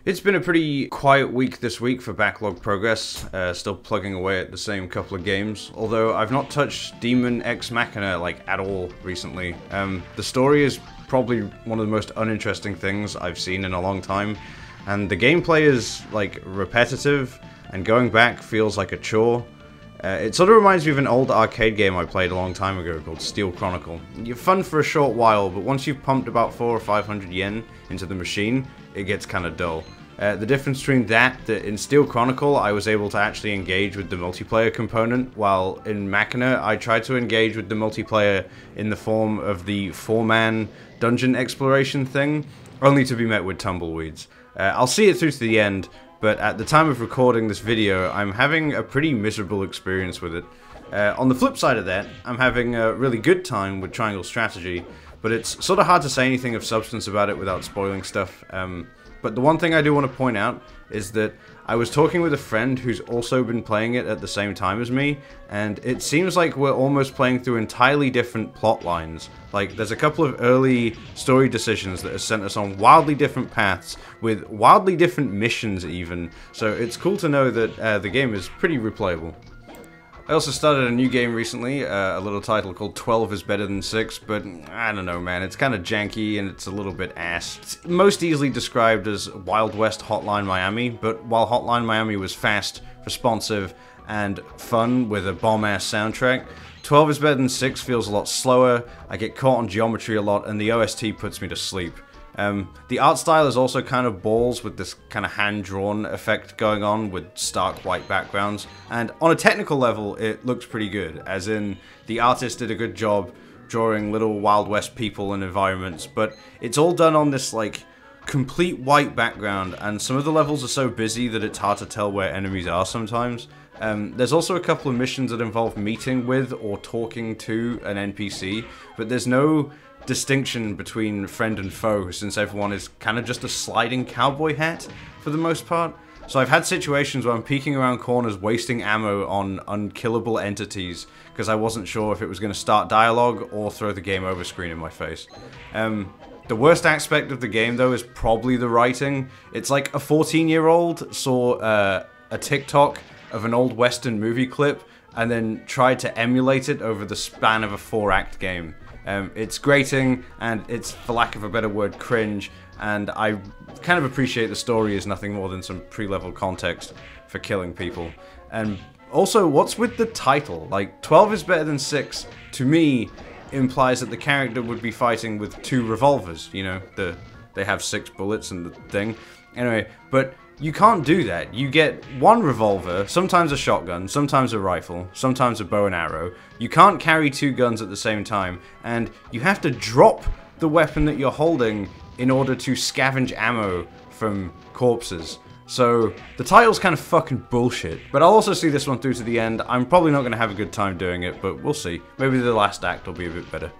It's been a pretty quiet week this week for backlog progress, still plugging away at the same couple of games, although I've not touched Demon Ex Machina like at all recently. The story is probably one of the most uninteresting things I've seen in a long time, and the gameplay is like repetitive, and going back feels like a chore. It sort of reminds me of an old arcade game I played a long time ago called Steel Chronicle. You're fun for a short while, but once you've pumped about 400 or 500 yen into the machine, it gets kind of dull. The difference between that in Steel Chronicle, I was able to actually engage with the multiplayer component, while in Machina, I tried to engage with the multiplayer in the form of the 4-man dungeon exploration thing, only to be met with tumbleweeds. I'll see it through to the end, but at the time of recording this video, I'm having a pretty miserable experience with it. On the flip side of that, I'm having a really good time with Triangle Strategy, but it's sort of hard to say anything of substance about it without spoiling stuff. But the one thing I do want to point out is that I was talking with a friend who's also been playing it at the same time as me, and it seems like we're almost playing through entirely different plot lines. Like, there's a couple of early story decisions that have sent us on wildly different paths, with wildly different missions even, so it's cool to know that the game is pretty replayable. I also started a new game recently, a little title called 12 is Better Than 6, but I don't know, man, it's kind of janky and it's a little bit ass. It's most easily described as Wild West Hotline Miami, but while Hotline Miami was fast, responsive, and fun with a bomb-ass soundtrack, 12 is Better Than 6 feels a lot slower, I get caught on geometry a lot, and the OST puts me to sleep. The art style is also kind of balls with this kind of hand-drawn effect going on with stark white backgrounds, and on a technical level it looks pretty good, as in the artist did a good job drawing little Wild West people and environments, but it's all done on this like complete white background, and some of the levels are so busy that it's hard to tell where enemies are sometimes. There's also a couple of missions that involve meeting with or talking to an NPC, but there's no distinction between friend and foe, since everyone is kind of just a sliding cowboy hat for the most part. So I've had situations where I'm peeking around corners wasting ammo on unkillable entities because I wasn't sure if it was going to start dialogue or throw the game over screen in my face. The worst aspect of the game though is probably the writing. It's like a 14-year-old saw a TikTok of an old Western movie clip and then tried to emulate it over the span of a 4-act game. It's grating, and it's, for lack of a better word, cringe, and I kind of appreciate the story is nothing more than some pre-level context for killing people. And also, what's with the title? Like, 12 is better than 6, to me, implies that the character would be fighting with 2 revolvers, you know, they have 6 bullets and the thing. Anyway, but you can't do that. You get 1 revolver, sometimes a shotgun, sometimes a rifle, sometimes a bow and arrow. You can't carry 2 guns at the same time, and you have to drop the weapon that you're holding in order to scavenge ammo from corpses. So the title's kind of fucking bullshit, but I'll also see this one through to the end. I'm probably not going to have a good time doing it, but we'll see. Maybe the last act will be a bit better.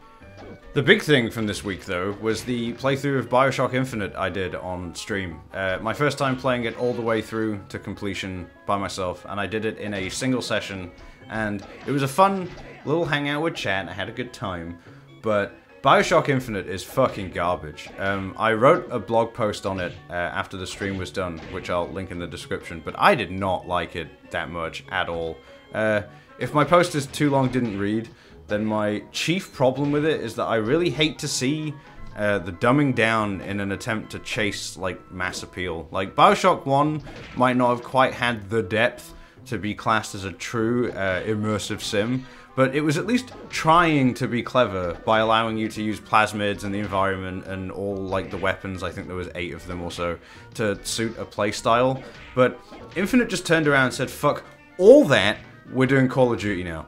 The big thing from this week, though, was the playthrough of Bioshock Infinite I did on stream. My first time playing it all the way through to completion by myself, and I did it in a single session, and it was a fun little hangout with chat, and I had a good time, but Bioshock Infinite is fucking garbage. I wrote a blog post on it after the stream was done, which I'll link in the description, but I did not like it that much at all. If my post is too long didn't read, then my chief problem with it is that I really hate to see the dumbing down in an attempt to chase, like, mass appeal. Like, Bioshock 1 might not have quite had the depth to be classed as a true immersive sim, but it was at least trying to be clever by allowing you to use plasmids and the environment and all, like, the weapons, I think there was 8 of them or so, to suit a playstyle. But Infinite just turned around and said, fuck all that, we're doing Call of Duty now.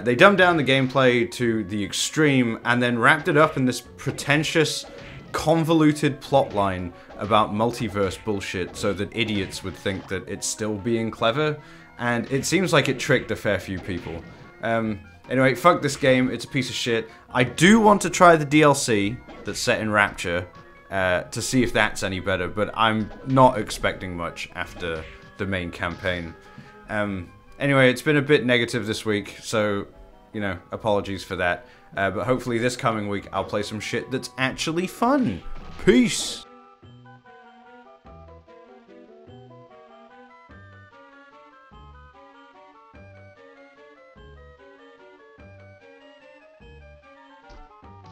They dumbed down the gameplay to the extreme and then wrapped it up in this pretentious, convoluted plotline about multiverse bullshit so that idiots would think that it's still being clever, and it seems like it tricked a fair few people. Anyway, fuck this game, it's a piece of shit. I do want to try the DLC that's set in Rapture to see if that's any better, but I'm not expecting much after the main campaign. Anyway, it's been a bit negative this week, so, you know, apologies for that. But hopefully this coming week I'll play some shit that's actually fun. Peace!